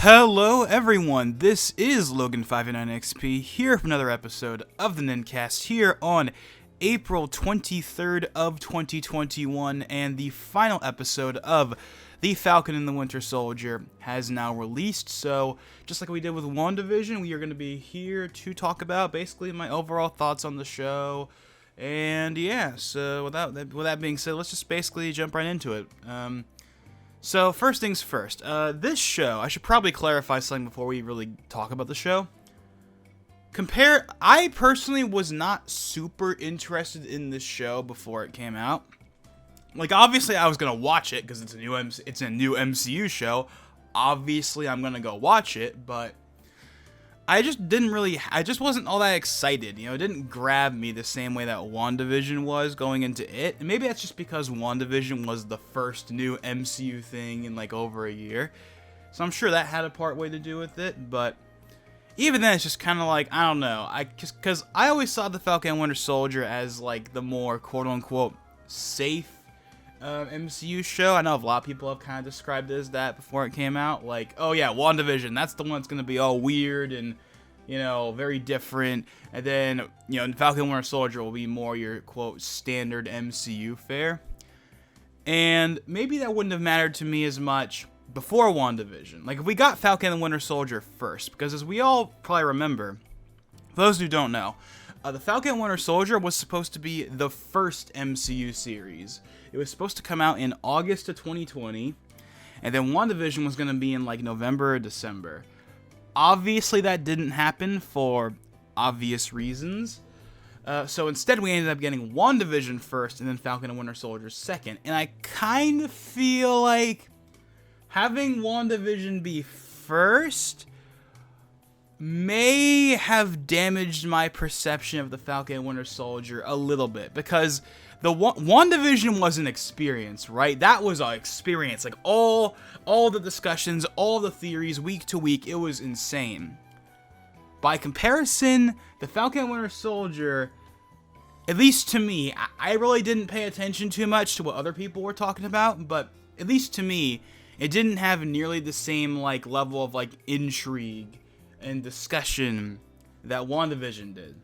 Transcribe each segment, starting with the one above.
Hello everyone, this is Logan59XP here for another episode of the Nin-Cast here on April 23rd of 2021, and the final episode of The Falcon and the Winter Soldier has now released. So just like we did with WandaVision, we are going to be here to talk about basically my overall thoughts on the show. And yeah, so with that being said, let's just basically jump right into it. So first things first, this show, I should probably clarify something before we really talk about the show. I personally was not super interested in this show before it came out. Like, obviously I was gonna watch it because it's a new MCU show. Obviously I'm gonna go watch it, but I just wasn't all that excited. You know, it didn't grab me the same way that WandaVision was going into it. And maybe that's just because WandaVision was the first new MCU thing in like over a year. So I'm sure that had a part way to do with it. But even then, it's just kind of like, I don't know. Because I always saw the Falcon and Winter Soldier as like the more quote unquote safe MCU show. I know a lot of people have kind of described it as that before it came out. Like, oh yeah, WandaVision, that's the one that's going to be all weird and, you know, very different. And then, you know, Falcon and Winter Soldier will be more your, quote, standard MCU fare. And maybe that wouldn't have mattered to me as much before WandaVision. Like, if we got Falcon and Winter Soldier first, because as we all probably remember, for those who don't know, the Falcon and Winter Soldier was supposed to be the first MCU series. It was supposed to come out in August of 2020, and then WandaVision was going to be in like November or December. Obviously, that didn't happen for obvious reasons. So instead, we ended up getting WandaVision first, and then Falcon and Winter Soldier second. And I kind of feel like having WandaVision be first may have damaged my perception of the Falcon and Winter Soldier a little bit, because the WandaVision was an experience, right? That was an experience. Like all the discussions, all the theories, week to week, it was insane. By comparison, the Falcon and Winter Soldier, at least to me, I really didn't pay attention too much to what other people were talking about, but at least to me, it didn't have nearly the same like level of like intrigue and discussion that WandaVision did.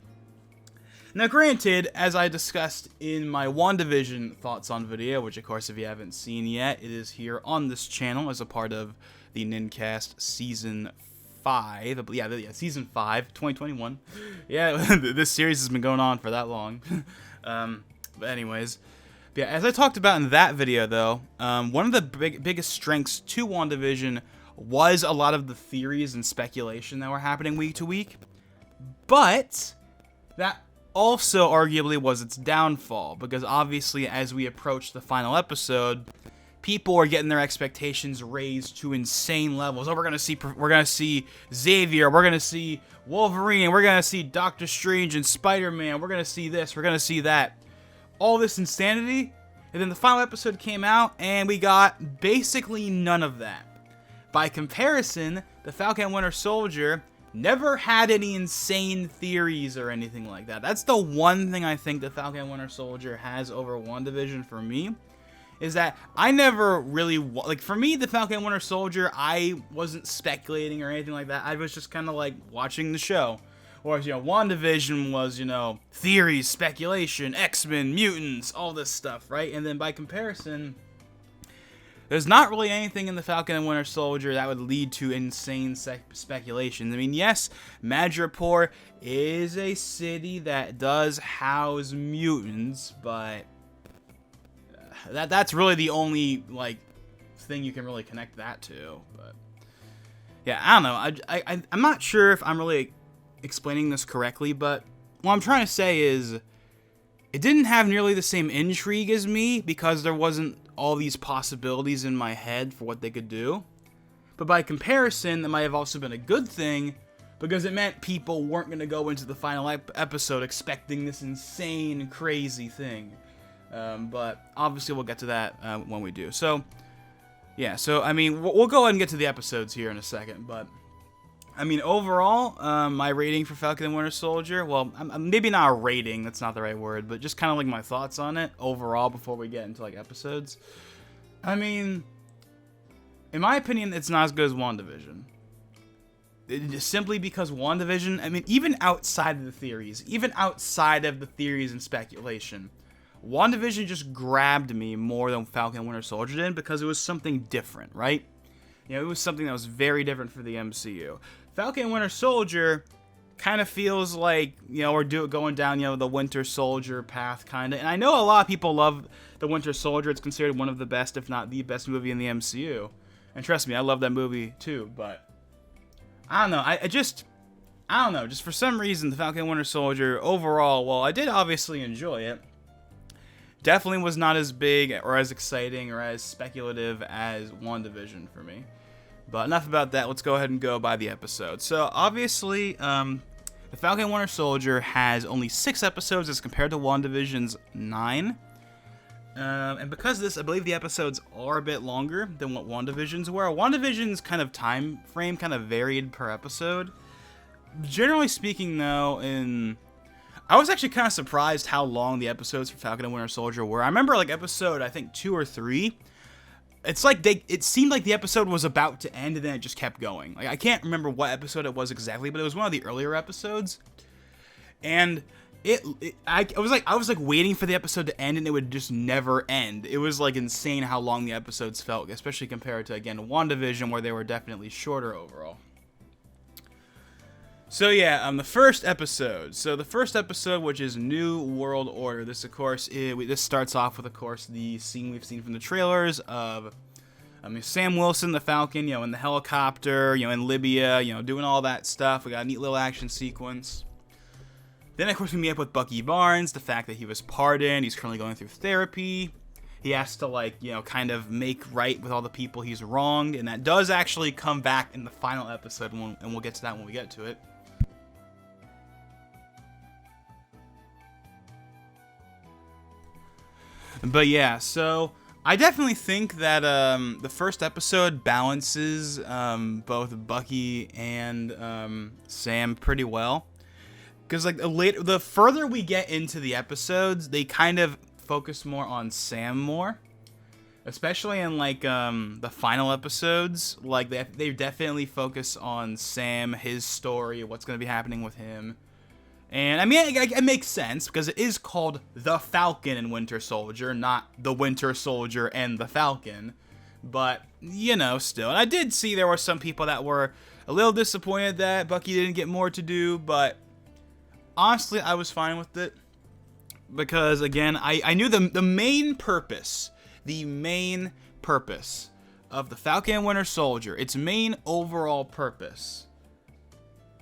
Now granted, as I discussed in my WandaVision thoughts on video, which of course if you haven't seen yet, it is here on this channel as a part of the Nin-Cast Season 5. Yeah, Season 5, 2021. Yeah, this series has been going on for that long. But anyways, yeah, as I talked about in that video though, one of the biggest strengths to WandaVision was a lot of the theories and speculation that were happening week to week. But that also arguably was its downfall, because obviously as we approach the final episode, people are getting their expectations raised to insane levels. Oh, we're gonna see Xavier, we're gonna see Wolverine, we're gonna see Doctor Strange and Spider-Man, we're gonna see this, we're gonna see that. All this insanity, and then the final episode came out and we got basically none of that. By comparison, the Falcon and Winter Soldier never had any insane theories or anything like that. That's the one thing I think the Falcon and Winter Soldier has over WandaVision for me, is that I never really, like, for me, the Falcon and Winter Soldier, I wasn't speculating or anything like that. I was just kind of like watching the show. Whereas, you know, WandaVision was, you know, theories, speculation, X-Men, mutants, all this stuff, right? And then by comparison, there's not really anything in the Falcon and Winter Soldier that would lead to insane speculation. I mean, yes, Madripoor is a city that does house mutants, but that's really the only, like, thing you can really connect that to. But yeah, I don't know. I'm not sure if I'm really explaining this correctly, but what I'm trying to say is it didn't have nearly the same intrigue as me because there wasn't all these possibilities in my head for what they could do. But by comparison, that might have also been a good thing, because it meant people weren't going to go into the final episode expecting this insane, crazy thing. But obviously we'll get to that when we do. So, yeah, so, I mean, we'll go ahead and get to the episodes here in a second, but I mean, overall, my rating for Falcon and Winter Soldier, well, maybe not a rating, that's not the right word, but just kind of like my thoughts on it overall before we get into like episodes. I mean, in my opinion, it's not as good as WandaVision. simply because WandaVision, I mean, even outside of the theories and speculation, WandaVision just grabbed me more than Falcon and Winter Soldier did because it was something different, right? You know, it was something that was very different for the MCU. Falcon and Winter Soldier kind of feels like, you know, we're going down, you know, the Winter Soldier path, kind of. And I know a lot of people love the Winter Soldier. It's considered one of the best, if not the best movie in the MCU. And trust me, I love that movie too. But I don't know. I don't know. Just for some reason, the Falcon and Winter Soldier overall, well, I did obviously enjoy it. Definitely was not as big or as exciting or as speculative as WandaVision for me. But enough about that. Let's go ahead and go by the episode. So obviously, the Falcon and Winter Soldier has only 6 episodes as compared to WandaVision's 9. And because of this, I believe the episodes are a bit longer than what WandaVision's were. WandaVision's kind of time frame kind of varied per episode. Generally speaking, though, I was actually kind of surprised how long the episodes for Falcon and Winter Soldier were. I remember, like, episode, I think, 2 or 3. It's like it seemed like the episode was about to end and then it just kept going. Like, I can't remember what episode it was exactly, but it was one of the earlier episodes. And I was like waiting for the episode to end and it would just never end. It was like insane how long the episodes felt, especially compared to, again, WandaVision, where they were definitely shorter overall. So yeah, the first episode. So the first episode, which is New World Order. This, of course, this starts off with, of course, the scene we've seen from the trailers of Sam Wilson, the Falcon, you know, in the helicopter, you know, in Libya, you know, doing all that stuff. We got a neat little action sequence. Then, of course, we meet up with Bucky Barnes. The fact that he was pardoned, he's currently going through therapy. He has to, like, you know, kind of make right with all the people he's wronged, and that does actually come back in the final episode, and we'll get to that when we get to it. But yeah, so I definitely think that the first episode balances both Bucky and Sam pretty well. Because like the further we get into the episodes, they kind of focus more on Sam more. Especially in like the final episodes, like they definitely focus on Sam, his story, what's going to be happening with him. And, I mean, it makes sense, because it is called The Falcon and Winter Soldier, not The Winter Soldier and The Falcon. But, you know, still. And I did see there were some people that were a little disappointed that Bucky didn't get more to do, but honestly, I was fine with it. Because, again, I knew the main purpose of The Falcon and Winter Soldier, its main overall purpose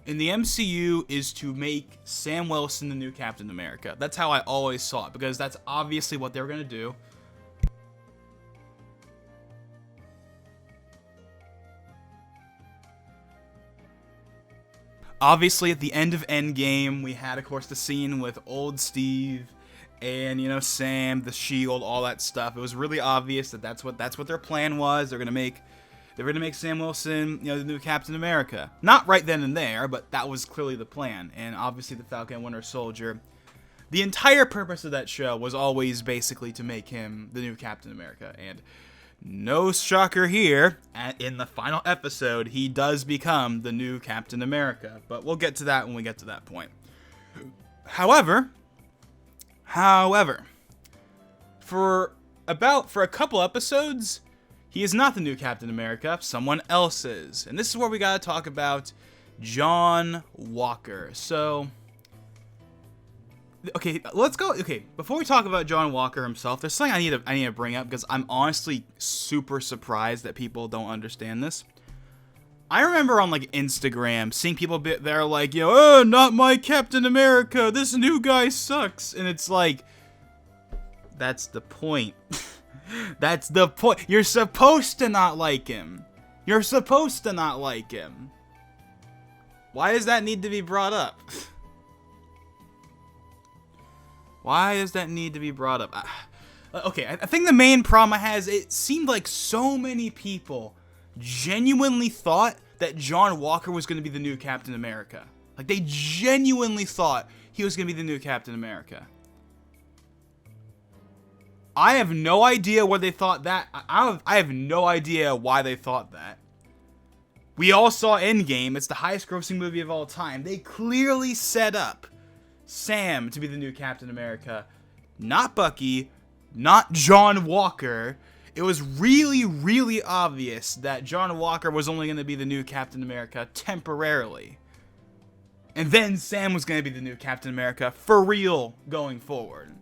in the MCU is to make Sam Wilson the new Captain America. That's how I always saw it, because that's obviously what they were going to do. Obviously, at the end of Endgame, we had, of course, the scene with old Steve and, you know, Sam, the Shield, all that stuff. It was really obvious that that's what their plan was. They're going to make Sam Wilson, you know, the new Captain America. Not right then and there, but that was clearly the plan. And obviously the Falcon and Winter Soldier, the entire purpose of that show was always basically to make him the new Captain America. And no shocker here, in the final episode, he does become the new Captain America. But we'll get to that when we get to that point. However, for a couple episodes, he is not the new Captain America, someone else is. And this is where we gotta talk about John Walker. So, okay, let's go. Okay, before we talk about John Walker himself, there's something I need to bring up, because I'm honestly super surprised that people don't understand this. I remember on like Instagram seeing people there like, you know, oh, not my Captain America, this new guy sucks. And it's like, that's the point. That's the point. You're supposed to not like him. You're supposed to not like him. Why does that need to be brought up? Why does that need to be brought up? Okay, I think the main problem I had is it seemed like so many people genuinely thought that John Walker was going to be the new Captain America. Like, they genuinely thought he was going to be the new Captain America. I have no idea what they thought that. I have no idea why they thought that. We all saw Endgame. It's the highest grossing movie of all time. They clearly set up Sam to be the new Captain America. Not Bucky, not John Walker. It was really, really obvious that John Walker was only going to be the new Captain America temporarily. And then Sam was going to be the new Captain America for real going forward.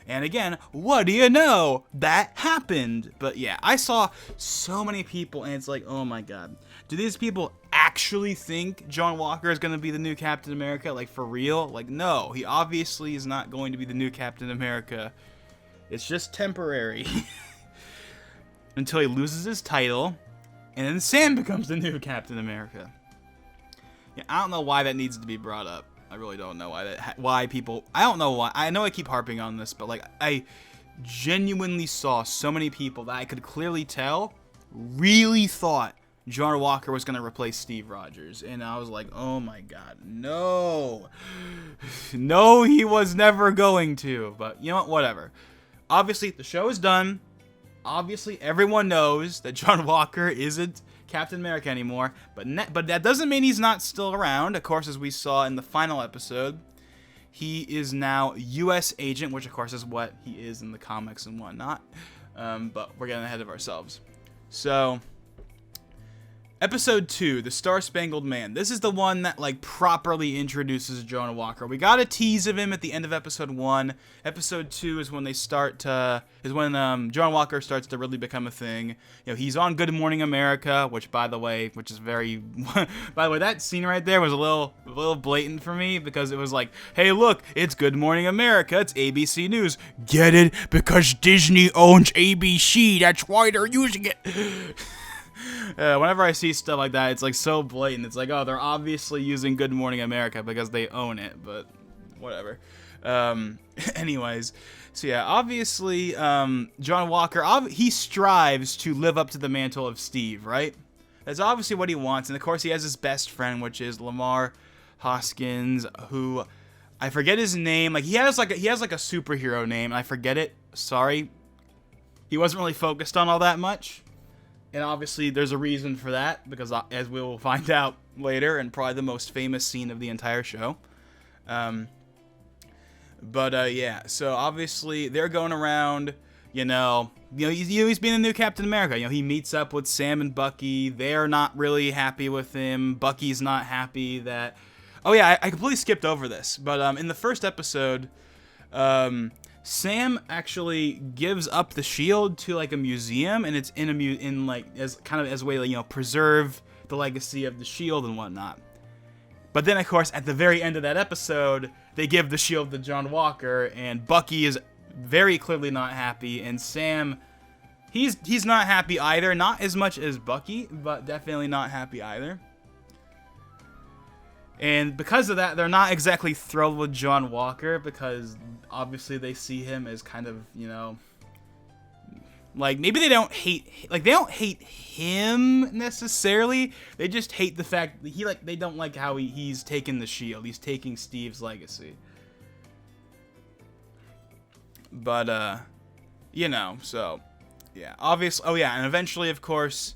And again, what do you know? That happened. But yeah, I saw so many people, and it's like, oh my god. Do these people actually think John Walker is going to be the new Captain America? Like, for real? Like, no. He obviously is not going to be the new Captain America. It's just temporary. Until he loses his title, and then Sam becomes the new Captain America. Yeah, I don't know why that needs to be brought up. I really don't know why people. I don't know why. I know I keep harping on this, but like I genuinely saw so many people that I could clearly tell really thought John Walker was gonna replace Steve Rogers, and I was like, oh my god, no, no, he was never going to. But you know what? Whatever. Obviously, the show is done. Obviously, everyone knows that John Walker isn't Captain America anymore, but that doesn't mean he's not still around. Of course, as we saw in the final episode, he is now U.S. agent, which of course is what he is in the comics and whatnot. But we're getting ahead of ourselves. So, Episode 2, The Star-Spangled Man. This is the one that, like, properly introduces John Walker. We got a tease of him at the end of Episode 1. Episode 2 is when they start to... John Walker starts to really become a thing. You know, he's on Good Morning America, which, by the way, by the way, that scene right there was a little blatant for me, because it was like, hey, look, it's Good Morning America, it's ABC News. Get it? Because Disney owns ABC, that's why they're using it. Whenever I see stuff like that, it's like so blatant. It's like, oh, they're obviously using Good Morning America because they own it, but whatever. Anyways, so yeah, obviously, John Walker, he strives to live up to the mantle of Steve, right? That's obviously what he wants, and of course he has his best friend, which is Lamar Hoskins, who, I forget his name. Like, he has like a superhero name, and I forget it. Sorry. He wasn't really focused on all that much. And obviously, there's a reason for that, because as we will find out later, and probably the most famous scene of the entire show. Yeah, so obviously, they're going around, he's being the new Captain America. You know, he meets up with Sam and Bucky. They're not really happy with him. Bucky's not happy that... Oh yeah, I completely skipped over this, but in the first episode, Sam actually gives up the shield to like a museum, and it's as a way to, preserve the legacy of the shield and whatnot. But then, of course, at the very end of that episode, they give the shield to John Walker, and Bucky is very clearly not happy, and Sam, he's not happy either. Not as much as Bucky, but definitely not happy either. And because of that, they're not exactly thrilled with John Walker, because obviously they see him as kind of, like, maybe they don't hate him necessarily. They just hate the fact that they don't like how he's taken the shield. He's taking Steve's legacy. But, so, yeah, obviously, oh yeah, and eventually, of course,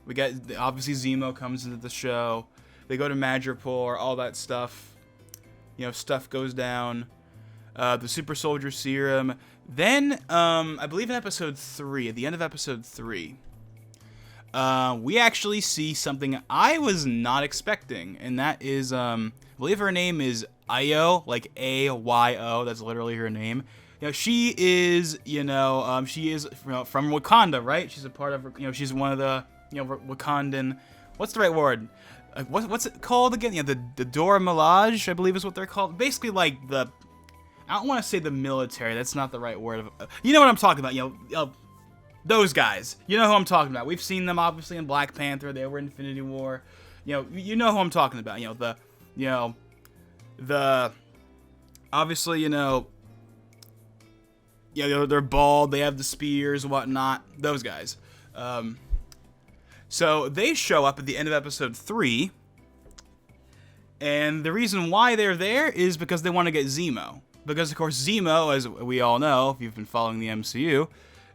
we get, obviously, Zemo comes into the show. They go to Madripoor, all that stuff. Stuff goes down. The Super Soldier Serum. Then, I believe in Episode 3, at the end of Episode 3, we actually see something I was not expecting. And that is, I believe her name is Ayo, like A-Y-O. That's literally her name. She is, from Wakanda, right? She's a part of, she's one of the... Wakandan, what's the right word? What's it called again? The Dora Milaje, I believe is what they're called. Basically, like I don't want to say the military. That's not the right word. You know what I'm talking about? Those guys. You know who I'm talking about. We've seen them obviously in Black Panther. They were in Infinity War. You know who I'm talking about. Obviously, they're bald. They have the spears and whatnot. Those guys. So they show up at the end of Episode 3, and the reason why they're there is because they want to get Zemo. Because, of course, Zemo, as we all know, if you've been following the MCU,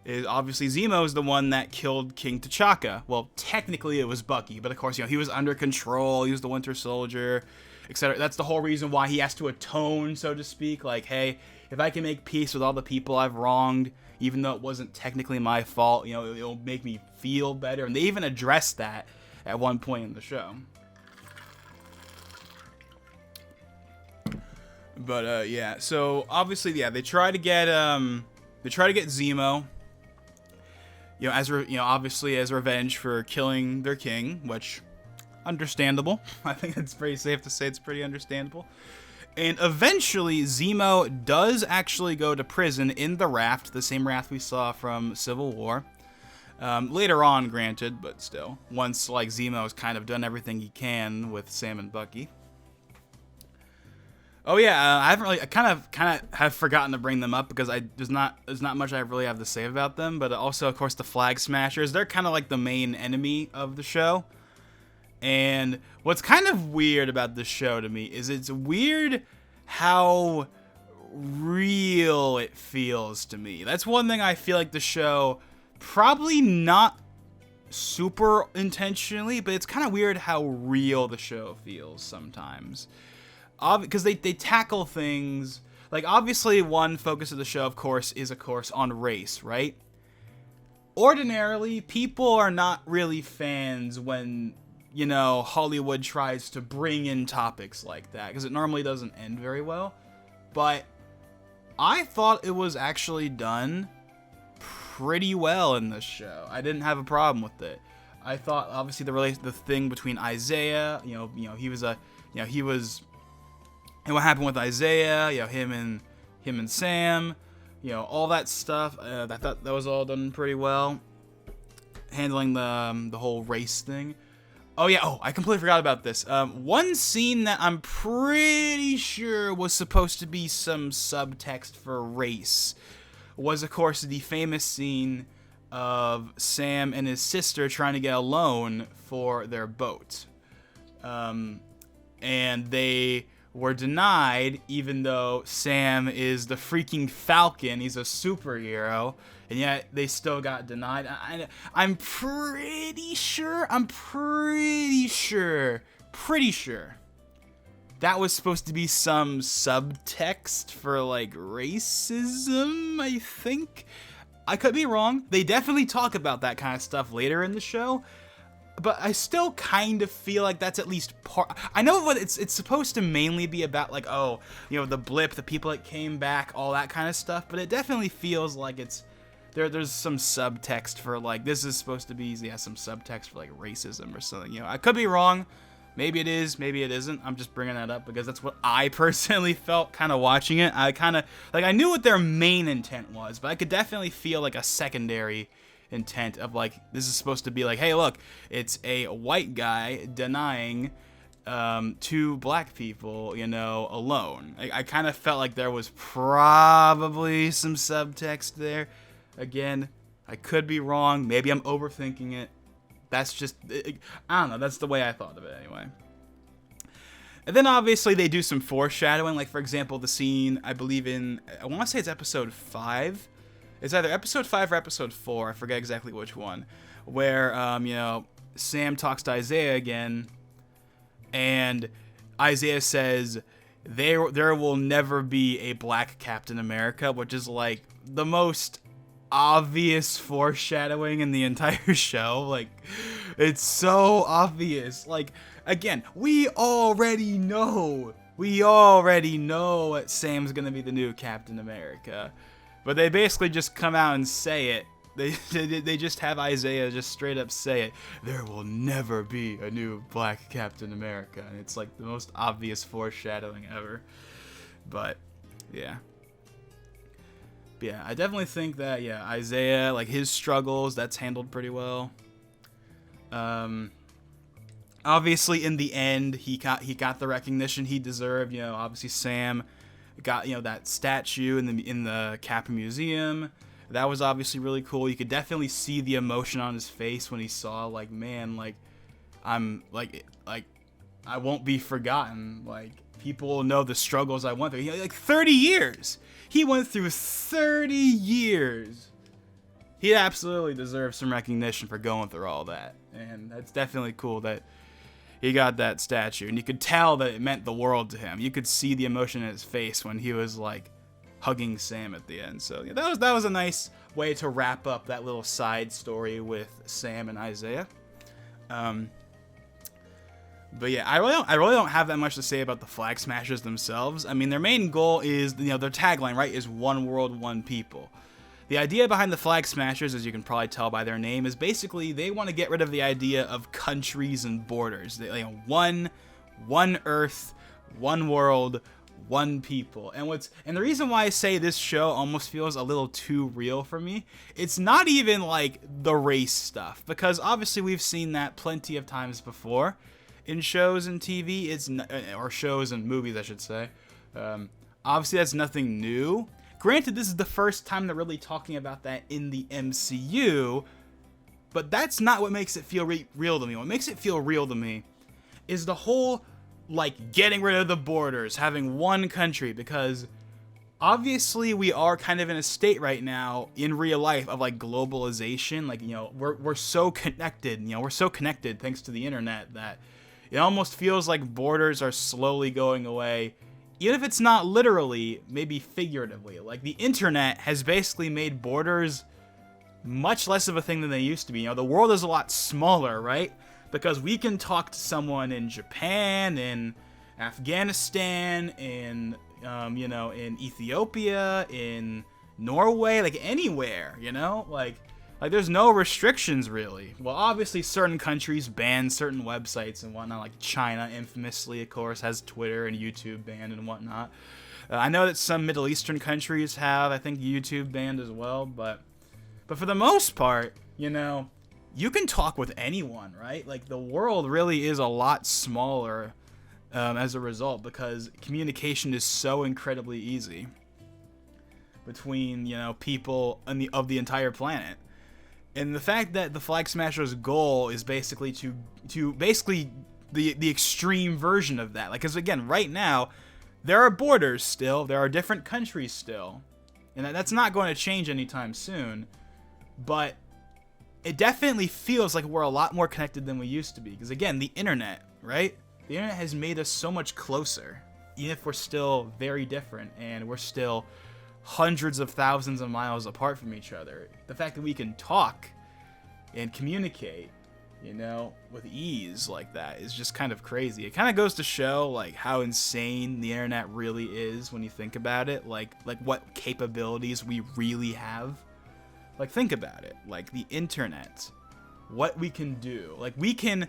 is obviously Zemo is the one that killed King T'Chaka. Well, technically it was Bucky, but of course, he was under control. He was the Winter Soldier, etc. That's the whole reason why he has to atone, so to speak. Like, hey, if I can make peace with all the people I've wronged, even though it wasn't technically my fault, it'll make me feel better. And they even addressed that at one point in the show. But yeah, so obviously, yeah, they try to get Zemo, obviously as revenge for killing their king, which understandable. I think it's pretty safe to say it's pretty understandable. And eventually, Zemo does actually go to prison in the raft, the same raft we saw from Civil War. Later on, granted, but still, once Zemo's kind of done everything he can with Sam and Bucky. Oh yeah, I kind of have forgotten to bring them up because there's not much I really have to say about them. But also, of course, the Flag Smashers. They're kind of like the main enemy of the show. And what's kind of weird about this show to me is it's weird how real it feels to me. That's one thing I feel like the show, probably not super intentionally, but it's kind of weird how real the show feels sometimes. Because they tackle things, like obviously one focus of the show, of course, is on race, right? Ordinarily, people are not really fans when, Hollywood tries to bring in topics like that, because it normally doesn't end very well. But I thought it was actually done pretty well in this show. I didn't have a problem with it. I thought obviously the thing between Isaiah, and what happened with Isaiah, him and Sam, all that stuff. I thought that was all done pretty well. Handling the whole race thing. Oh yeah, I completely forgot about this. One scene that I'm pretty sure was supposed to be some subtext for race was, of course, the famous scene of Sam and his sister trying to get a loan for their boat. And they were denied, even though Sam is the freaking Falcon. He's a superhero, and yet they still got denied. I'm pretty sure that was supposed to be some subtext for racism, I think. I could be wrong. They definitely talk about that kind of stuff later in the show. But I still kind of feel like that's at least part. I know what it's supposed to mainly be about, the blip, the people that came back, all that kind of stuff. But it definitely feels like there's some subtext for this is supposed to be some subtext for racism or something. I could be wrong. Maybe it is, maybe it isn't. I'm just bringing that up because that's what I personally felt kind of watching it. I kind of I knew what their main intent was, but I could definitely feel a secondary intent of this is supposed to be hey, look, it's a white guy denying two black people a loan. I kind of felt like there was probably some subtext there. Again, I could be wrong. Maybe I'm overthinking it. That's just I don't know, that's the way I thought of it anyway. And then obviously they do some foreshadowing, for example, the scene I believe I want to say it's episode 5. It's either episode 5 or episode 4. I forget exactly which one. Where, Sam talks to Isaiah again. And Isaiah says, there will never be a black Captain America. Which is, the most obvious foreshadowing in the entire show. It's so obvious. Again, we already know that Sam's gonna be the new Captain America. But they basically just come out and say it. They just have Isaiah just straight up say it. There will never be a new black Captain America. And it's the most obvious foreshadowing ever. But, yeah. But yeah, I definitely think that, Isaiah, his struggles, that's handled pretty well. Obviously, in the end, he got the recognition he deserved. Obviously Sam got that statue in the Cap Museum. That was obviously really cool. You could definitely see the emotion on his face when he saw I'm I won't be forgotten. People will know the struggles I went through. 30 years. He went through 30 years. he absolutely deserves some recognition for going through all that. And that's definitely cool that he got that statue. And you could tell that it meant the world to him. You could see the emotion in his face when he was like hugging Sam at the end. So yeah, that was a nice way to wrap up that little side story with Sam and Isaiah. But yeah, I really don't have that much to say about the Flag Smashers themselves. I mean, their main goal is, their tagline, right, is one world, one people. The idea behind the Flag Smashers, as you can probably tell by their name, is basically they want to get rid of the idea of countries and borders. One Earth, one world, one people. And the reason why I say this show almost feels a little too real for me, it's not even like the race stuff, because obviously we've seen that plenty of times before in shows and TV. Or shows and movies, I should say. Obviously that's nothing new. Granted, this is the first time they're really talking about that in the MCU, but that's not what makes it feel real to me. What makes it feel real to me is the whole, like, getting rid of the borders, having one country, because obviously we are kind of in a state right now in real life of, like, globalization. Like, we're so connected, we're so connected thanks to the internet that it almost feels like borders are slowly going away. Even if it's not literally, maybe figuratively. Like, the internet has basically made borders much less of a thing than they used to be. The world is a lot smaller, right? Because we can talk to someone in Japan, in Afghanistan, in Ethiopia, in Norway, like anywhere, Like, there's no restrictions, really. Well, obviously, certain countries ban certain websites and whatnot, like China, infamously, of course, has Twitter and YouTube banned and whatnot. I know that some Middle Eastern countries have, I think, YouTube banned as well, but for the most part, you can talk with anyone, right? Like, the world really is a lot smaller as a result, because communication is so incredibly easy between, people of the entire planet. And the fact that the Flag Smashers' goal is basically to basically the extreme version of that. Like, because again, right now, there are borders still, there are different countries still, and that's not going to change anytime soon. But it definitely feels like we're a lot more connected than we used to be. Because again, the internet, right? The internet has made us so much closer, even if we're still very different and we're still hundreds of thousands of miles apart from each other. The fact that we can talk and communicate, with ease like that is just kind of crazy. It kind of goes to show, like, how insane the internet really is when you think about it. Like what capabilities we really have. Like, think about it. Like, the internet, what we can do. Like, we can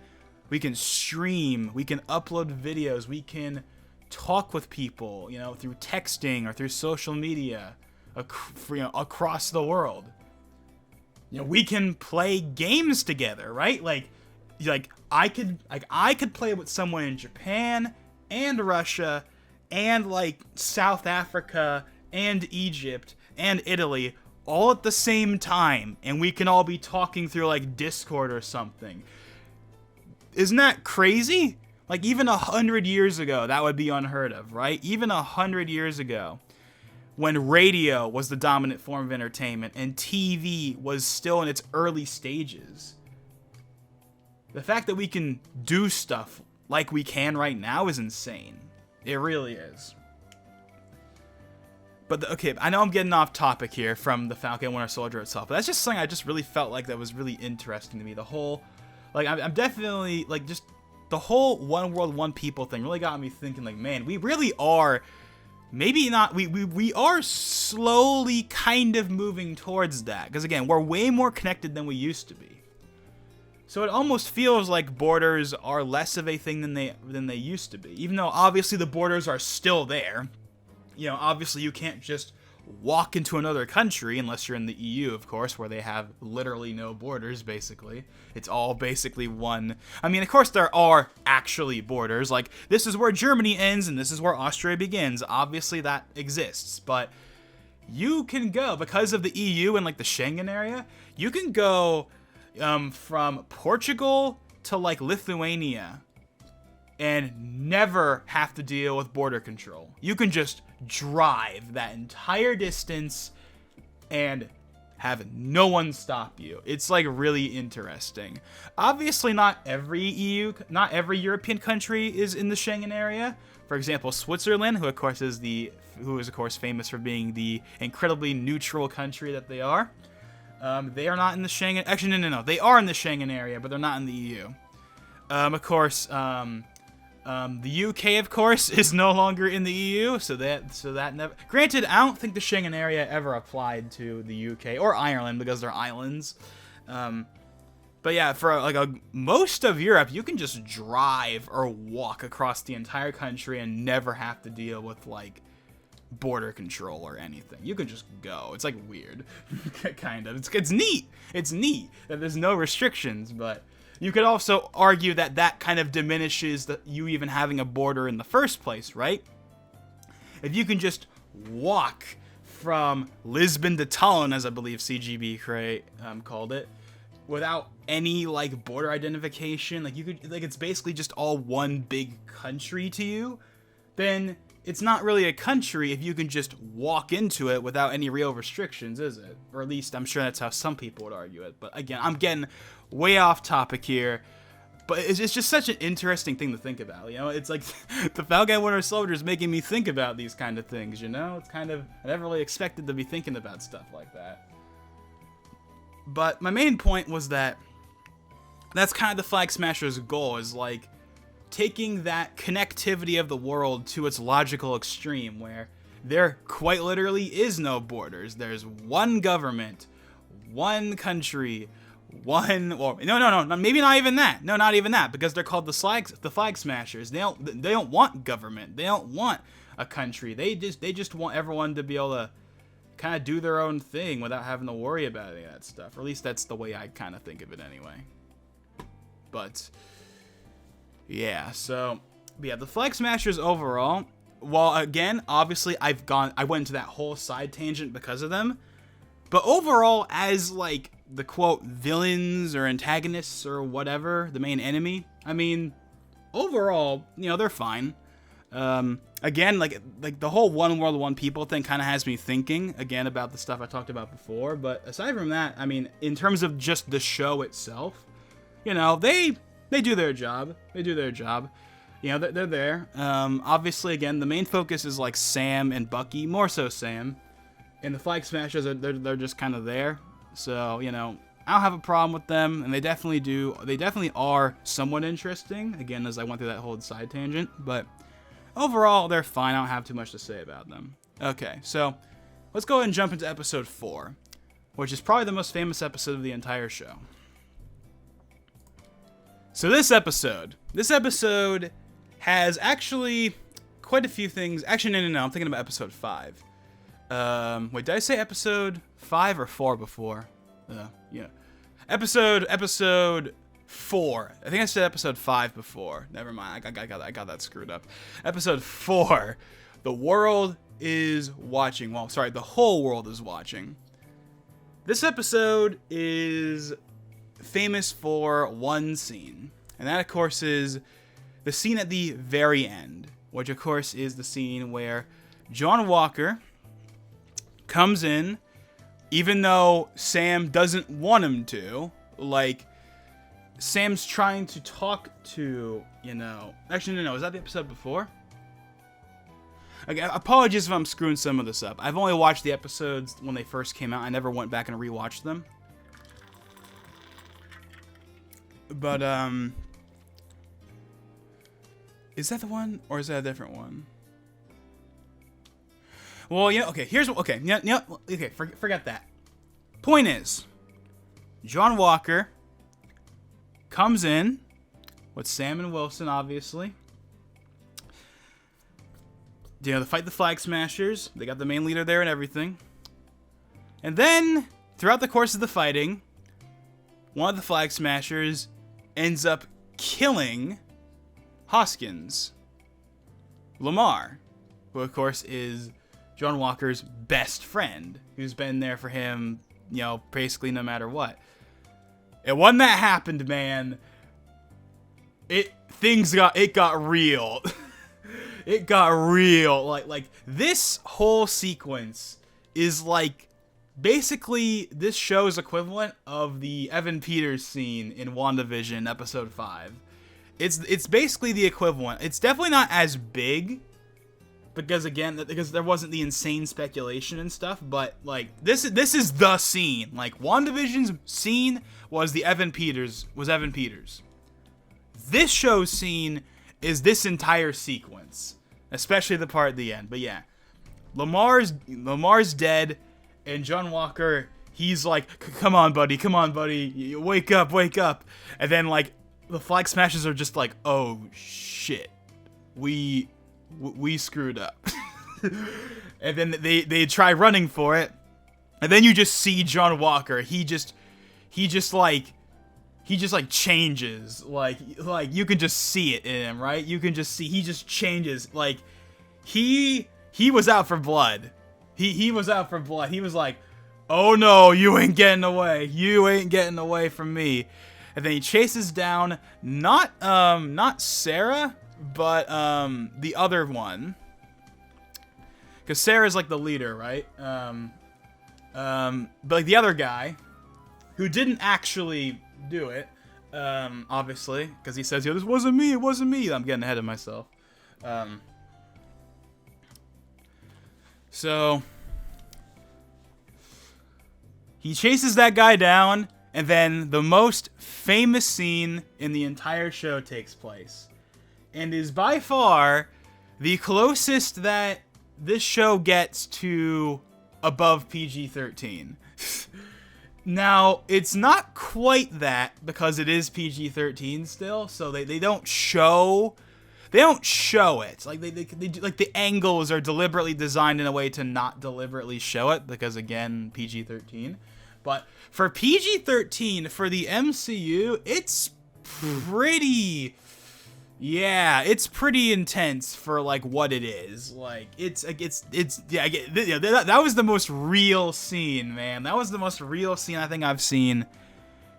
stream, we can upload videos, we can talk with people, through texting or through social media, across the world. We can play games together, right? Like I could play with someone in Japan and Russia and, like, South Africa and Egypt and Italy all at the same time, and we can all be talking through, like, Discord or something. Isn't that crazy? Like, even 100 years ago, that would be unheard of, right? Even 100 years ago, when radio was the dominant form of entertainment and TV was still in its early stages. The fact that we can do stuff like we can right now is insane. It really is. But, okay, I know I'm getting off topic here from the Falcon Winter Soldier itself, but that's just something I just really felt like that was really interesting to me. The whole, like, I'm definitely, like, just the whole one world, one people thing really got me thinking, like, man, we really are, maybe not, we are slowly kind of moving towards that. Because, again, we're way more connected than we used to be. So it almost feels like borders are less of a thing than they used to be. Even though, obviously, the borders are still there. Obviously, you can't just walk into another country unless you're in the EU, of course, where they have literally no borders, basically. It's all basically one. I mean, of course, there are actually borders. Like, this is where Germany ends and this is where Austria begins. Obviously, that exists. But you can go, because of the EU and, like, the Schengen area, you can go from Portugal to, like, Lithuania and never have to deal with border control. You can just drive that entire distance and have no one stop you. It's like really interesting. Obviously, not every European country is in the Schengen area. For example, Switzerland, who of course is famous for being the incredibly neutral country that they are. They are not in the Schengen. Actually, no. They are in the Schengen area, but they're not in the EU. Of course, the UK, of course, is no longer in the EU, so that never. Granted, I don't think the Schengen area ever applied to the UK or Ireland because they're islands. But yeah, for like most of Europe, you can just drive or walk across the entire country and never have to deal with like border control or anything. You can just go. It's like weird, kind of. It's neat. It's neat that there's no restrictions, but. You could also argue that kind of diminishes you even having a border in the first place, right? If you can just walk from Lisbon to Tallinn, as I believe CGB called it, without any like border identification, like you could it's basically just all one big country to you, then it's not really a country if you can just walk into it without any real restrictions, is it? Or at least I'm sure that's how some people would argue it. But again, I'm getting way off topic here, but it's just such an interesting thing to think about, you know? It's like the Falcon Winter Soldier is making me think about these kind of things, you know? It's kind of, I never really expected to be thinking about stuff like that. But my main point was that that's kind of the Flag Smasher's goal, is like taking that connectivity of the world to its logical extreme, where there quite literally is no borders. There's one government, one country, maybe not even that. No, not even that, because they're called the Flag Smashers. They don't want government. They don't want a country. They just want everyone to be able to kind of do their own thing without having to worry about any of that stuff. Or at least that's the way I kind of think of it anyway. But yeah, the Flag Smashers overall, well, again, obviously I went into that whole side tangent because of them. But overall, as like the quote villains or antagonists or whatever, the main enemy, I mean, overall, you know, they're fine. Again, like the whole one world, one people thing kind of has me thinking again about the stuff I talked about before. But aside from that, I mean, in terms of just the show itself, you know, they do their job. They do their job. You know, they're there. Obviously, again, the main focus is like Sam and Bucky, more so Sam. And the Flag Smashers, they're just kind of there. So, you know, I don't have a problem with them, and they definitely are somewhat interesting, again, as I went through that whole side tangent, but overall, they're fine. I don't have too much to say about them. Okay, so let's go ahead and jump into episode 4, which is probably the most famous episode of the entire show. So this episode has actually quite a few things. Actually, no, I'm thinking about episode 5. Wait, did I say episode 5 or 4 before? Yeah. Episode 4. I think I said episode 5 before. Never mind. I got that screwed up. Episode 4. The world is watching. Well, sorry, the whole world is watching. This episode is famous for one scene, and that, of course, is the scene at the very end, which, of course, is the scene where John Walker comes in, even though Sam doesn't want him to. Like, Sam's trying to talk to, you know... Actually, no, is that the episode before? Okay, apologies if I'm screwing some of this up. I've only watched the episodes when they first came out. I never went back and rewatched them. But, is that the one, or is that a different one? Well, yeah, okay, forget that. Point is, John Walker comes in with Sam and Wilson, obviously. You know, to fight the Flag Smashers. They got the main leader there and everything. And then, throughout the course of the fighting, one of the Flag Smashers ends up killing Hoskins, Lamar, who of course is John Walker's best friend, who's been there for him, you know, basically no matter what. And when that happened, man, it got real. It got real. Like this whole sequence is like basically this show's equivalent of the Evan Peters scene in WandaVision episode 5. It's basically the equivalent. It's definitely not as big because there wasn't the insane speculation and stuff, but like this is the scene. Like WandaVision's scene was Evan Peters. This show's scene is this entire sequence, especially the part at the end. But yeah, Lamar's dead, and John Walker, he's like, come on, buddy, wake up. And then like the Flag Smashers are just like, oh shit, we screwed up. And then they try running for it, and then you just see John Walker. He just changes. Like you can just see it in him, right? You can just see he just changes. Like he was out for blood. He was out for blood. He was like, oh no, you ain't getting away. You ain't getting away from me. And then he chases down not Sarah, but the other one. Because Sarah's like the leader, right? But like the other guy, who didn't actually do it, obviously, because he says, "Yo, this wasn't me. It wasn't me." I'm getting ahead of myself. So he chases that guy down, and then the most famous scene in the entire show takes place, and is by far the closest that this show gets to above PG-13. Now, it's not quite that, because it is PG-13 still, so they don't show it. Like they like the angles are deliberately designed in a way to not deliberately show it, because again, PG-13. But for PG-13 for the MCU, it's pretty intense for like what it is. Like that was the most real scene, man. That was the most real scene I think I've seen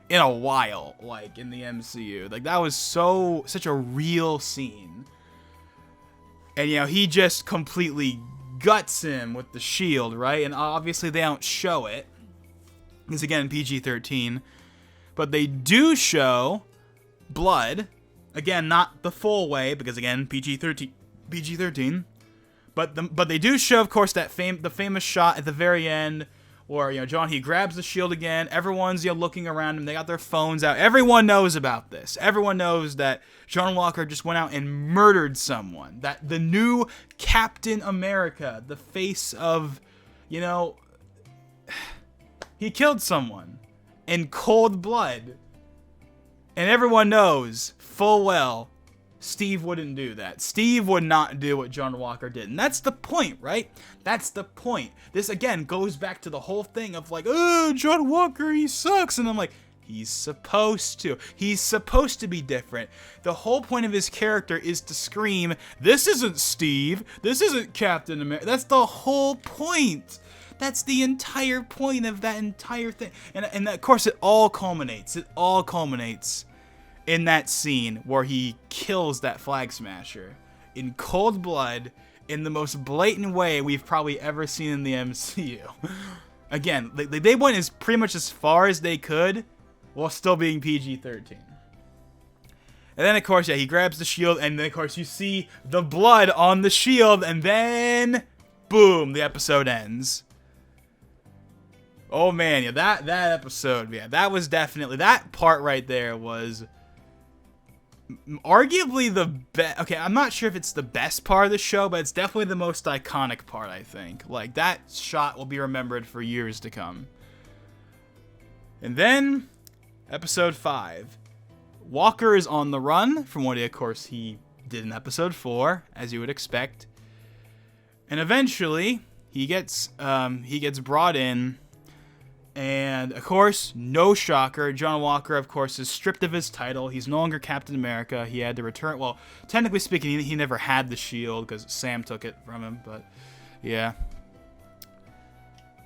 in a while, like in the MCU. Like that was such a real scene. And he just completely guts him with the shield, right? And obviously they don't show it, because again, PG-13, but they do show blood. Again, not the full way, because again, PG-13. But they do show, of course, the famous shot at the very end, where John, he grabs the shield again. Everyone's looking around him. They got their phones out. Everyone knows about this. Everyone knows that John Walker just went out and murdered someone. That the new Captain America, the face of, he killed someone in cold blood. And everyone knows full well Steve wouldn't do that. Steve would not do what John Walker did. And that's the point, right? That's the point. This, again, goes back to the whole thing of like, oh, John Walker, he sucks. And I'm like, he's supposed to. He's supposed to be different. The whole point of his character is to scream, this isn't Steve. This isn't Captain America. That's the whole point. That's the entire point of that entire thing. And of course, it all culminates. It all culminates in that scene where he kills that Flag Smasher in cold blood in the most blatant way we've probably ever seen in the MCU. Again, they went as pretty much as far as they could while still being PG-13. And then, of course, he grabs the shield, and then, of course, you see the blood on the shield, and then, boom, the episode ends. Oh, man, that episode, that was definitely, that part right there was arguably the best. Okay, I'm not sure if it's the best part of the show, but it's definitely the most iconic part, I think. Like, that shot will be remembered for years to come. And then, episode 5. Walker is on the run from what, of course, he did in episode 4, as you would expect. And eventually, he gets brought in. And, of course, no shocker, John Walker, of course, is stripped of his title. He's no longer Captain America. He had to return. Well, technically speaking, he never had the shield because Sam took it from him. But, yeah.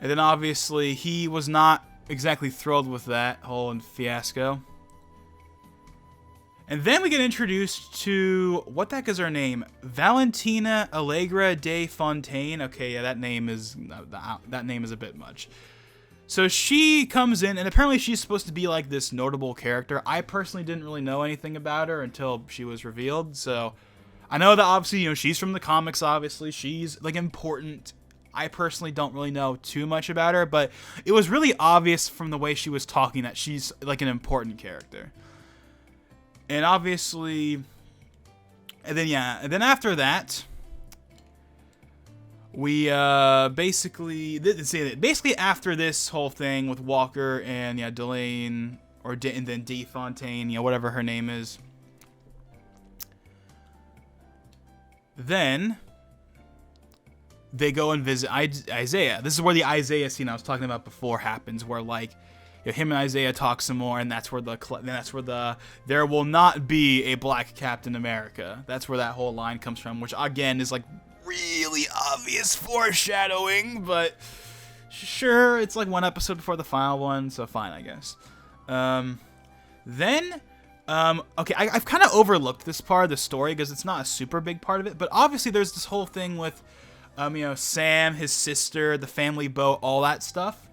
And then, obviously, he was not exactly thrilled with that whole fiasco. And then we get introduced to, what the heck is her name? Valentina Allegra de Fontaine. Okay, yeah, that name is a bit much. So she comes in, and apparently she's supposed to be like this notable character. I personally didn't really know anything about her until she was revealed. So I know that obviously, she's from the comics, obviously. She's like important. I personally don't really know too much about her, but it was really obvious from the way she was talking that she's like an important character. And obviously, and then after that, we basically after this whole thing with Walker and Delane and then D Fontaine, whatever her name is, then they go and visit Isaiah. This is where the Isaiah scene I was talking about before happens, where like him and Isaiah talk some more, and that's where the there will not be a black Captain America. That's where that whole line comes from, which again is like really obvious foreshadowing, but sure, it's like one episode before the final one, so fine, I guess. Okay, I've kind of overlooked this part of the story because it's not a super big part of it, but obviously there's this whole thing with, Sam, his sister, the family boat, all that stuff.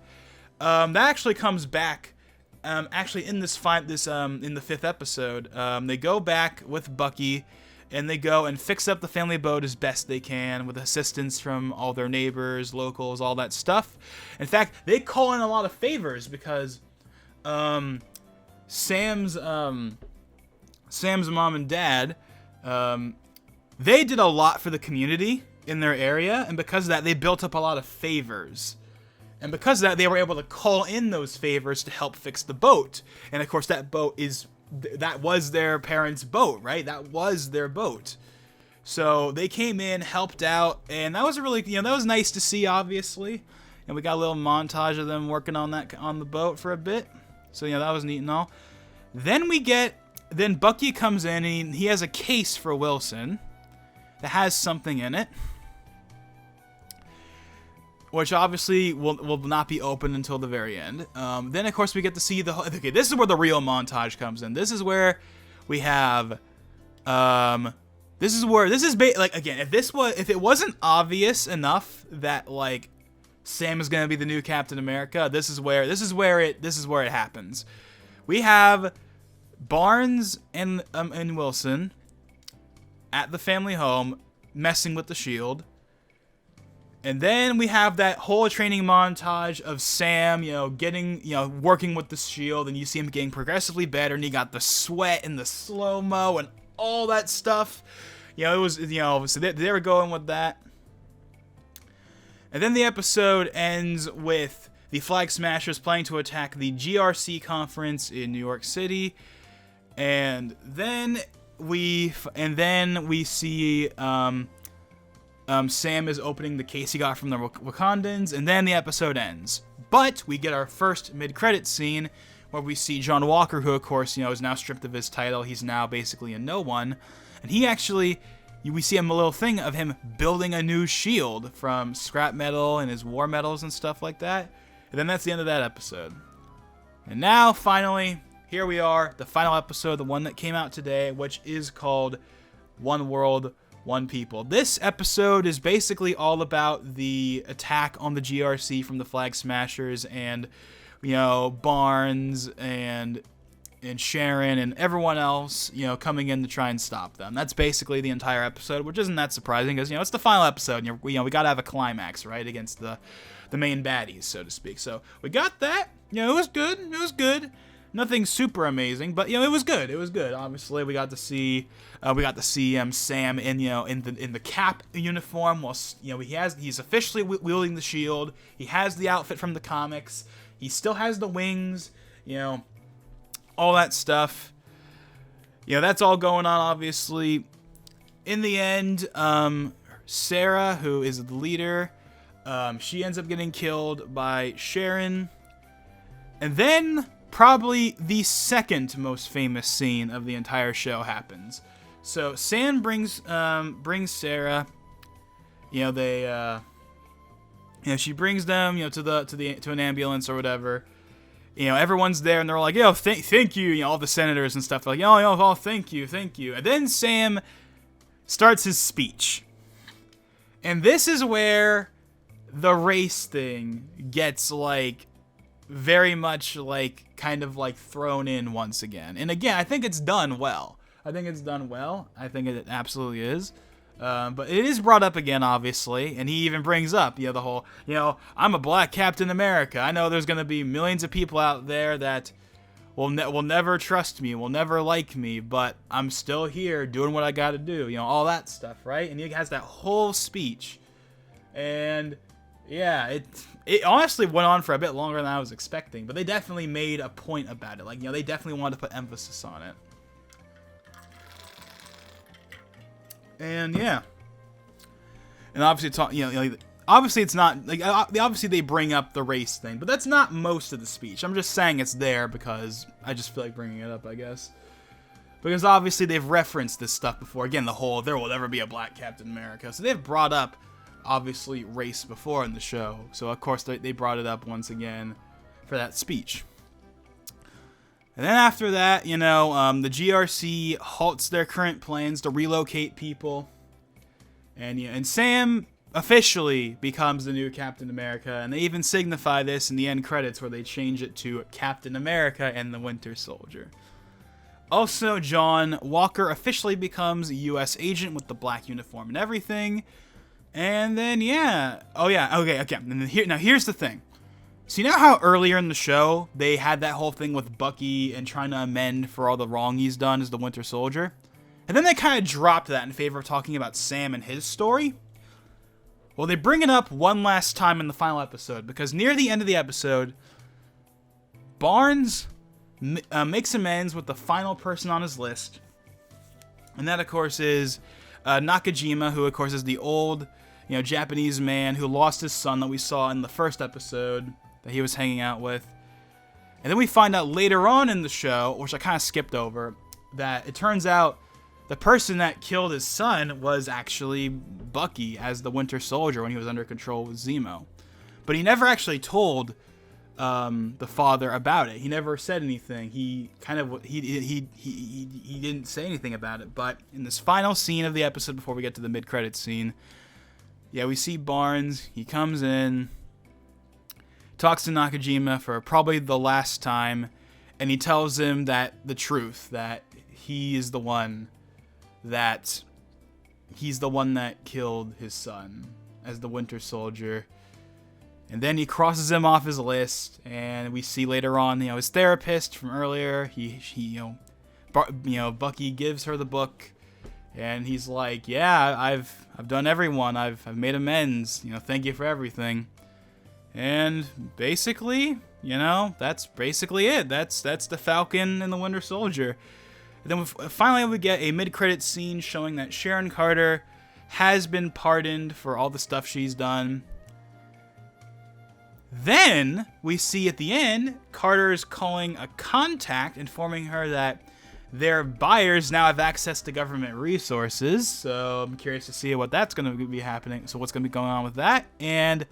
That actually comes back, actually in in the 5th episode. They go back with Bucky, and they go and fix up the family boat as best they can with assistance from all their neighbors, locals, all that stuff. In fact, they call in a lot of favors because Sam's mom and dad, they did a lot for the community in their area, and because of that, they built up a lot of favors. And because of that, they were able to call in those favors to help fix the boat. And of course, that was their parents' boat, right? That was their boat. So they came in, helped out, and that was really, that was nice to see, obviously. And we got a little montage of them working on the boat for a bit. So, that was neat and all. Then Bucky comes in, and he has a case for Wilson that has something in it, which obviously will not be open until the very end. Then, of course, we get to see okay, this is where the real montage comes in. This is where we have, again, if it wasn't obvious enough that, like, Sam is going to be the new Captain America, this is where it happens. We have Barnes and Wilson at the family home messing with the shield. And then we have that whole training montage of Sam, working with the shield, and you see him getting progressively better, and you got the sweat and the slow-mo and all that stuff. It was, so they were going with that. And then the episode ends with the Flag Smashers planning to attack the GRC conference in New York City. And then we see Sam is opening the case he got from the Wakandans, and then the episode ends. But we get our first mid-credits scene where we see John Walker, who, of course, is now stripped of his title. He's now basically a no one. And we see a little thing of him building a new shield from scrap metal and his war medals and stuff like that. And then that's the end of that episode. And now, finally, here we are, the final episode, the one that came out today, which is called One World, One People. This episode is basically all about the attack on the GRC from the Flag Smashers and, Barnes and Sharon and everyone else, coming in to try and stop them. That's basically the entire episode, which isn't that surprising because, it's the final episode and, we got to have a climax, right, against the main baddies, so to speak. So we got that. It was good. It was good. Nothing super amazing, but it was good. It was good. Obviously, we got to see Sam in the Cap uniform. While he's officially wielding the shield. He has the outfit from the comics. He still has the wings. All that stuff. That's all going on. Obviously, in the end, Sarah, who is the leader, she ends up getting killed by Sharon, and then probably the second most famous scene of the entire show happens. So Sam brings Sarah. She brings them, to an ambulance or whatever. Everyone's there and they're like, thank you. All the senators and stuff. They're like, thank you. And then Sam starts his speech, and this is where the race thing gets like very much like kind of like thrown in once again. And again, I think it's done well. I think it absolutely is. But it is brought up again, obviously, and he even brings up, the whole, I'm a black Captain America. I know there's going to be millions of people out there that will never trust me, will never like me, but I'm still here doing what I got to do, all that stuff, right? And he has that whole speech, and yeah, it honestly went on for a bit longer than I was expecting, but they definitely made a point about it. Like, they definitely wanted to put emphasis on it. And yeah, and obviously, obviously it's not like obviously they bring up the race thing, but that's not most of the speech. I'm just saying it's there because I just feel like bringing it up, I guess, because obviously they've referenced this stuff before. Again, the whole there will never be a black Captain America, so they've brought up obviously race before in the show. So of course they brought it up once again for that speech. And then after that, the GRC halts their current plans to relocate people. And Sam officially becomes the new Captain America. And they even signify this in the end credits where they change it to Captain America and the Winter Soldier. Also, John Walker officially becomes a U.S. agent with the black uniform and everything. And then, yeah. Oh, yeah. Okay. And then here's the thing. So you know how earlier in the show, they had that whole thing with Bucky and trying to amend for all the wrong he's done as the Winter Soldier? And then they kind of dropped that in favor of talking about Sam and his story? Well, they bring it up one last time in the final episode, because near the end of the episode, Barnes makes amends with the final person on his list. And that, of course, is Nakajima, who, of course, is the old, Japanese man who lost his son that we saw in the first episode that he was hanging out with. And then we find out later on in the show, which I kind of skipped over, that it turns out the person that killed his son was actually Bucky as the Winter Soldier when he was under control with Zemo. But he never actually told the father about it. He never said anything. He didn't say anything about it. But in this final scene of the episode before we get to the mid-credits scene, yeah, we see Barnes. He comes in, talks to Nakajima for probably the last time, and he tells him that the truth, that he's the one that killed his son as the Winter Soldier. And then he crosses him off his list, and we see later on, his therapist from earlier. Bucky gives her the book. And he's like, yeah, I've done everyone. I've made amends. Thank you for everything. And basically, that's basically it. That's the Falcon and the Winter Soldier. And then finally we get a mid-credit scene showing that Sharon Carter has been pardoned for all the stuff she's done. Then we see at the end, Carter's calling a contact, informing her that their buyers now have access to government resources, so I'm curious to see what that's going to be happening. So what's going to be going on with that? And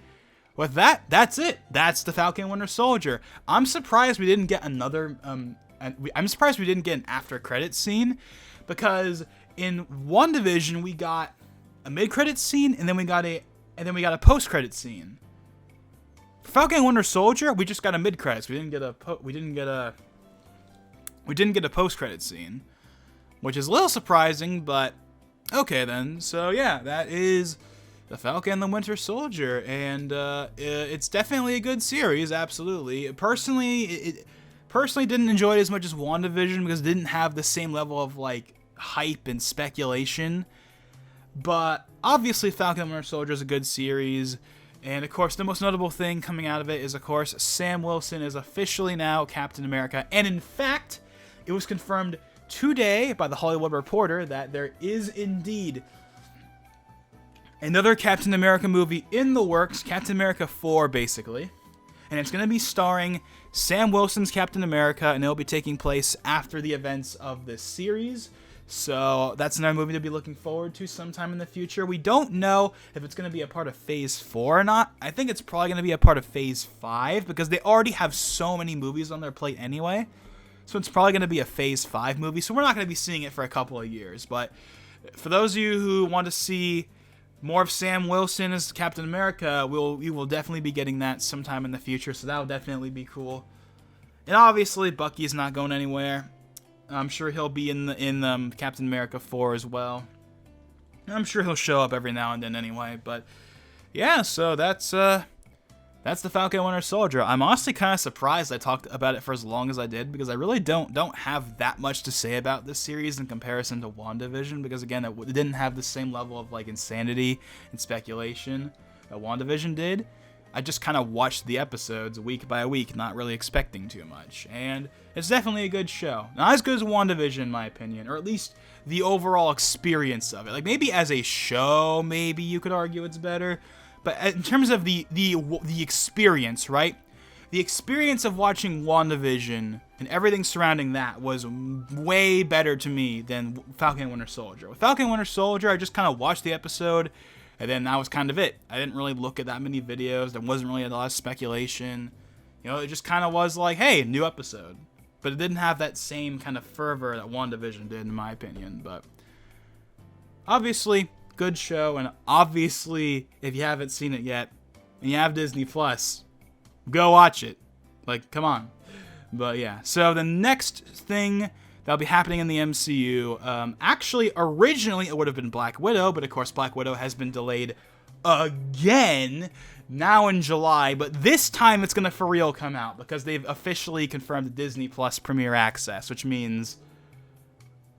with that, that's it. That's the Falcon Winter Soldier. I'm surprised we didn't get another. I'm surprised we didn't get an after-credit scene, because in WandaVision we got a mid-credit scene and then we got a post-credit scene. For Falcon Winter Soldier, we just got a mid-credits. We didn't get a post-credit scene, which is a little surprising, but okay then. So yeah, that is the Falcon and the Winter Soldier, and it's definitely a good series, absolutely. Personally didn't enjoy it as much as WandaVision because it didn't have the same level of like hype and speculation. But obviously Falcon and Winter Soldier is a good series. And, of course, the most notable thing coming out of it is, of course, Sam Wilson is officially now Captain America. And, in fact, it was confirmed today by the Hollywood Reporter that there is indeed another Captain America movie in the works, Captain America 4, basically. And it's going to be starring Sam Wilson's Captain America, and it'll be taking place after the events of this series. So that's another movie to be looking forward to sometime in the future. We don't know if it's going to be a part of Phase 4 or not. I think it's probably going to be a part of Phase 5 because they already have so many movies on their plate anyway. So it's probably going to be a Phase 5 movie. So we're not going to be seeing it for a couple of years. But for those of you who want to see more of Sam Wilson as Captain America. We will definitely be getting that sometime in the future, so that will definitely be cool. And obviously, Bucky's not going anywhere. I'm sure he'll be in Captain America 4 as well. I'm sure he'll show up every now and then anyway. But yeah, so that's the Falcon Winter Soldier. I'm honestly kind of surprised I talked about it for as long as I did, because I really don't have that much to say about this series in comparison to WandaVision, because again, it didn't have the same level of like insanity and speculation that WandaVision did. I just kind of watched the episodes week by week, not really expecting too much, and it's definitely a good show. Not as good as WandaVision in my opinion, or at least the overall experience of it. Like maybe as a show, maybe you could argue it's better. But in terms of the experience, right? The experience of watching WandaVision and everything surrounding that was way better to me than Falcon and Winter Soldier. With Falcon and Winter Soldier, I just kind of watched the episode, and then that was kind of it. I didn't really look at that many videos. There wasn't really a lot of speculation. You know, it just kind of was like, hey, new episode. But it didn't have that same kind of fervor that WandaVision did, in my opinion. But obviously, good show, and obviously, if you haven't seen it yet, and you have Disney Plus, go watch it. Like, come on. But yeah, so the next thing that'll be happening in the MCU, actually, originally it would have been Black Widow, but of course Black Widow has been delayed again, now in July, but this time it's gonna for real come out, because they've officially confirmed the Disney Plus Premier Access, which means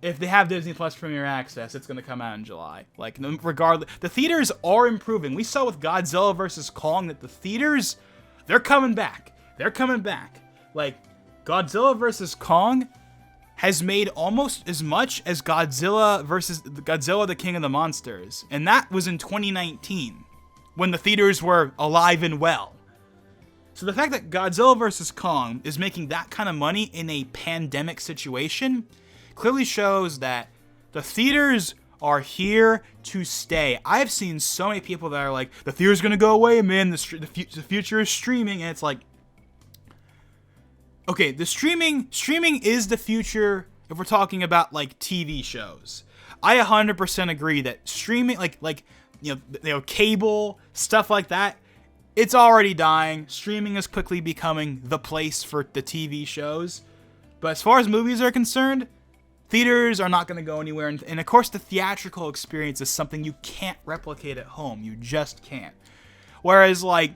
if they have Disney Plus Premier Access, it's going to come out in July. Like, regardless, the theaters are improving. We saw with Godzilla vs. Kong that the theaters, they're coming back. They're coming back. Like, Godzilla vs. Kong has made almost as much as Godzilla the King of the Monsters. And that was in 2019, when the theaters were alive and well. So the fact that Godzilla vs. Kong is making that kind of money in a pandemic situation clearly shows that the theaters are here to stay. I've seen so many people that are like, the theater's gonna go away, man, the future is streaming, and it's like, okay, the streaming is the future if we're talking about like TV shows. I 100% agree that streaming, like you know, cable, stuff like that, it's already dying. Streaming is quickly becoming the place for the TV shows. But as far as movies are concerned, theaters are not going to go anywhere, and of course the theatrical experience is something you can't replicate at home. You just can't. Whereas, like,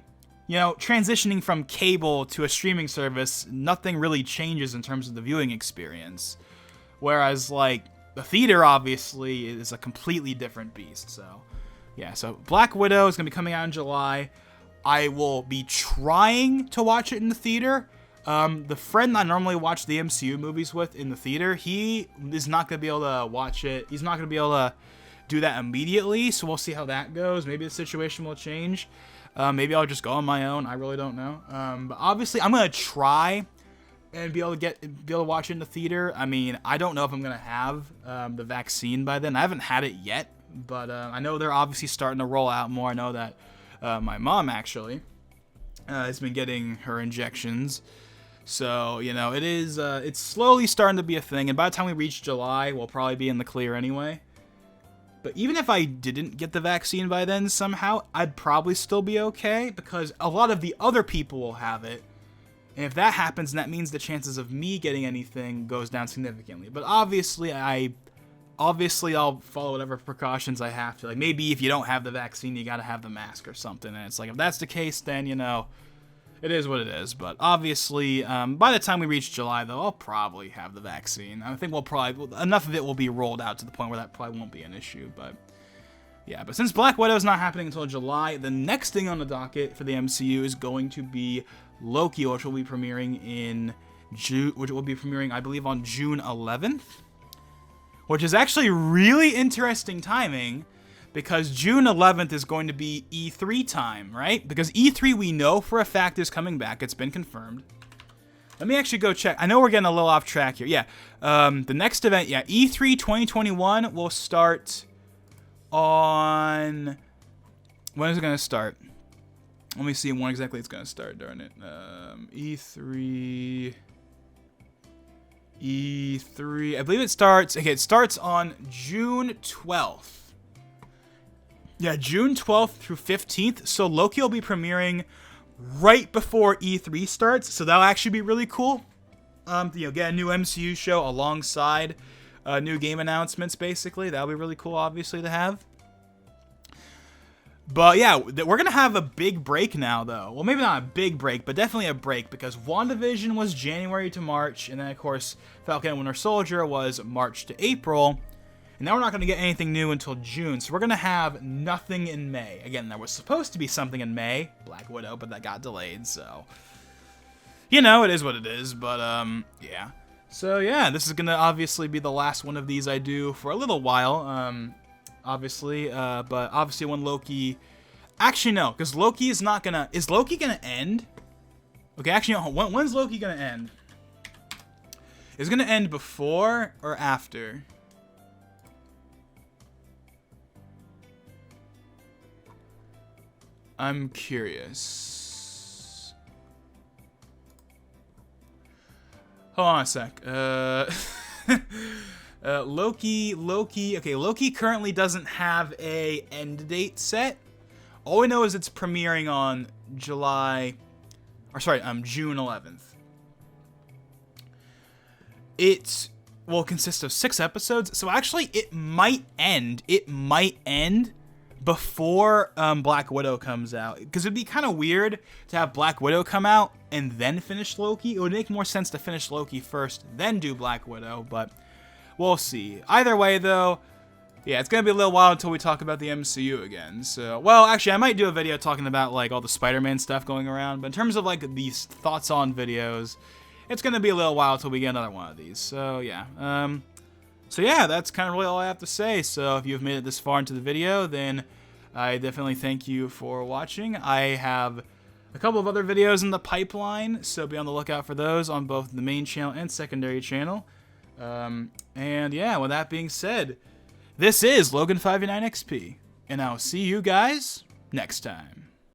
you know, transitioning from cable to a streaming service, nothing really changes in terms of the viewing experience. Whereas, like, the theater obviously is a completely different beast. So, yeah, so Black Widow is going to be coming out in July. I will be trying to watch it in the theater. The friend I normally watch the MCU movies with in the theater, he is not going to be able to watch it. He's not going to be able to do that immediately, so we'll see how that goes. Maybe the situation will change. Maybe I'll just go on my own. I really don't know. But obviously, I'm going to try and be able to watch it in the theater. I mean, I don't know if I'm going to have the vaccine by then. I haven't had it yet, but I know they're obviously starting to roll out more. I know that my mom actually has been getting her injections. So, you know, it's slowly starting to be a thing, and by the time we reach July, we'll probably be in the clear anyway. But even if I didn't get the vaccine by then somehow, I'd probably still be okay, because a lot of the other people will have it, and if that happens, that means the chances of me getting anything goes down significantly. But obviously, I'll follow whatever precautions I have to. Like, maybe if you don't have the vaccine, you gotta have the mask or something, and it's like, if that's the case, then, you know, it is what it is. But obviously, by the time we reach July, though, I'll probably have the vaccine. I think enough of it will be rolled out to the point where that probably won't be an issue. But yeah, but since Black Widow is not happening until July, the next thing on the docket for the MCU is going to be Loki, which will be premiering I believe, on June 11th, which is actually really interesting timing, because June 11th is going to be E3 time, right? Because E3, we know for a fact, is coming back. It's been confirmed. Let me actually go check. I know we're getting a little off track here. Yeah, the next event, yeah, E3 2021 will start on... When is it going to start? Let me see when exactly it's going to start during it. E3... I believe it starts... Okay, it starts on June 12th. Yeah, June 12th through 15th. So Loki will be premiering right before E3 starts. So that'll actually be really cool. Get a new MCU show alongside new game announcements, basically. That'll be really cool, obviously, to have. But yeah, we're going to have a big break now, though. Well, maybe not a big break, but definitely a break, because WandaVision was January to March, and then, of course, Falcon and Winter Soldier was March to April. And now we're not going to get anything new until June, so we're going to have nothing in May. Again, there was supposed to be something in May, Black Widow, but that got delayed, so... You know, it is what it is, but, yeah. So, yeah, this is going to obviously be the last one of these I do for a little while, obviously, but obviously when Loki... Actually, no, because Loki is not going to... Is Loki going to end? Okay, actually, no, when's Loki going to end? Is it going to end before or after? I'm curious. Hold on a sec. Loki. Okay, Loki currently doesn't have a end date set. All we know is it's premiering on June 11th. It will consist of 6 episodes, so actually it might end. Before Black Widow comes out, because it'd be kind of weird to have Black Widow come out and then finish Loki. It would make more sense to finish Loki first, then do Black Widow, but we'll see. Either way, though, yeah, it's gonna be a little while until we talk about the MCU again. So, well, actually, I might do a video talking about like all the Spider-Man stuff going around, but in terms of like these thoughts on videos, it's gonna be a little while until we get another one of these. So yeah. So yeah, that's kind of really all I have to say. So if you've made it this far into the video, then I definitely thank you for watching. I have a couple of other videos in the pipeline, so be on the lookout for those on both the main channel and secondary channel. And yeah, with that being said, this is Logan589XP, and I'll see you guys next time.